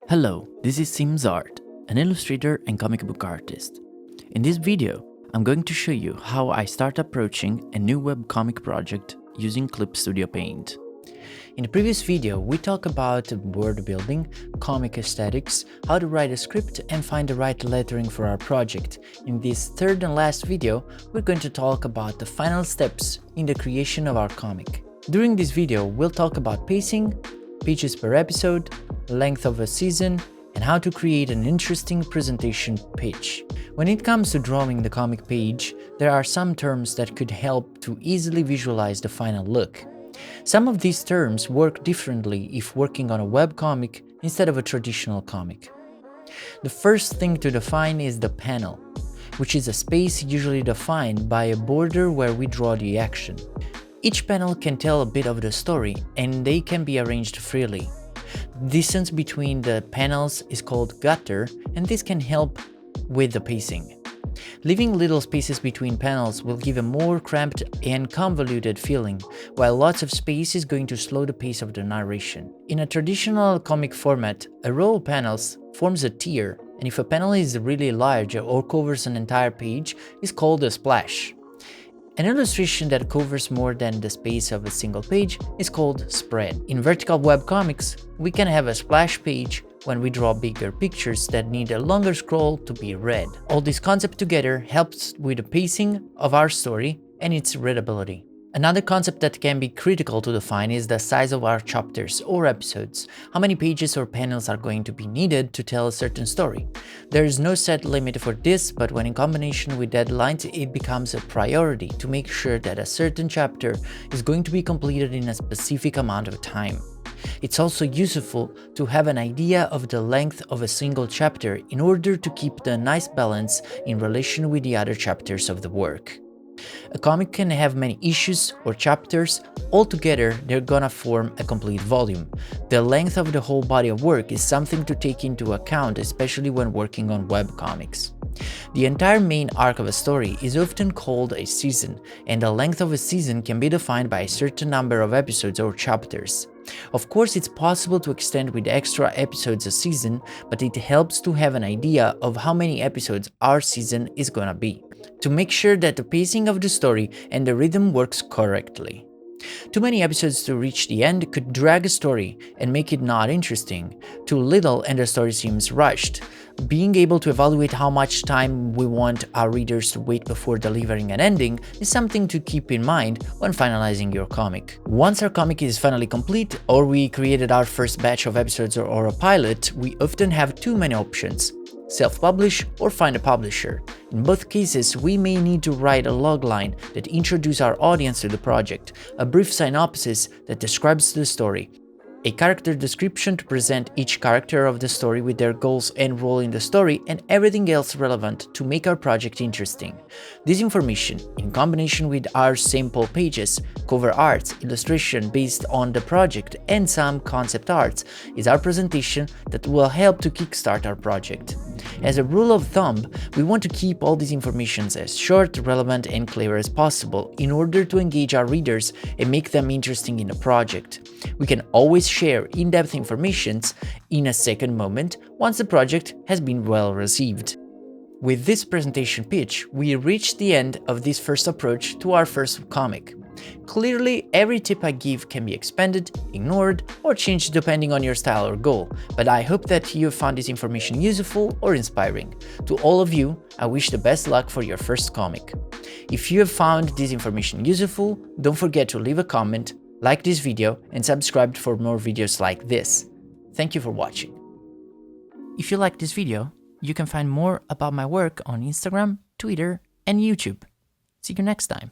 Hello, this is SimzArt, an illustrator and comic book artist. In this video, I'm going to show you how I start approaching a new webcomic project using Clip Studio Paint. In the previous video, we talked about world building, comic aesthetics, how to write a script and find the right lettering for our project. In this third and last video, we're going to talk about the final steps in the creation of our comic. During this video, we'll talk about pacing, pages per episode, length of a season, and how to create an interesting presentation pitch. When it comes to drawing the comic page, there are some terms that could help to easily visualize the final look. Some of these terms work differently if working on a webcomic instead of a traditional comic. The first thing to define is the panel, which is a space usually defined by a border where we draw the action. Each panel can tell a bit of the story, and they can be arranged freely. The distance between the panels is called gutter, and this can help with the pacing. Leaving little spaces between panels will give a more cramped and convoluted feeling, while lots of space is going to slow the pace of the narration. In a traditional comic format, a row of panels forms a tier, and if a panel is really large or covers an entire page, it's called a splash. An illustration that covers more than the space of a single page is called spread. In vertical webcomics, we can have a splash page when we draw bigger pictures that need a longer scroll to be read. All this concept together helps with the pacing of our story and its readability. Another concept that can be critical to define is the size of our chapters or episodes. How many pages or panels are going to be needed to tell a certain story? There is no set limit for this, but when in combination with deadlines, it becomes a priority to make sure that a certain chapter is going to be completed in a specific amount of time. It's also useful to have an idea of the length of a single chapter in order to keep the nice balance in relation with the other chapters of the work. A comic can have many issues or chapters. Altogether, they're gonna form a complete volume. The length of the whole body of work is something to take into account, especially when working on webcomics. The entire main arc of a story is often called a season, and the length of a season can be defined by a certain number of episodes or chapters. Of course, it's possible to extend with extra episodes a season, but it helps to have an idea of how many episodes our season is gonna be, to make sure that the pacing of the story and the rhythm works correctly. Too many episodes to reach the end could drag a story and make it not interesting. Too little and the story seems rushed. Being able to evaluate how much time we want our readers to wait before delivering an ending is something to keep in mind when finalizing your comic. Once our comic is finally complete, or we created our first batch of episodes or a pilot, we often have too many options: self-publish or find a publisher. In both cases, we may need to write a logline that introduces our audience to the project, a brief synopsis that describes the story, a character description to present each character of the story with their goals and role in the story, and everything else relevant to make our project interesting. This information, in combination with our sample pages, cover arts, illustration based on the project, and some concept arts, is our presentation that will help to kickstart our project. As a rule of thumb, we want to keep all these informations as short, relevant, and clear as possible in order to engage our readers and make them interesting in the project. We can always share in-depth information in a second moment once the project has been well received. With this presentation pitch, we reach the end of this first approach to our first comic. Clearly, every tip I give can be expanded, ignored, or changed depending on your style or goal, but I hope that you have found this information useful or inspiring. To all of you, I wish the best luck for your first comic. If you have found this information useful, don't forget to leave a comment, like this video, and subscribe for more videos like this. Thank you for watching. If you liked this video, you can find more about my work on Instagram, Twitter, and YouTube. See you next time.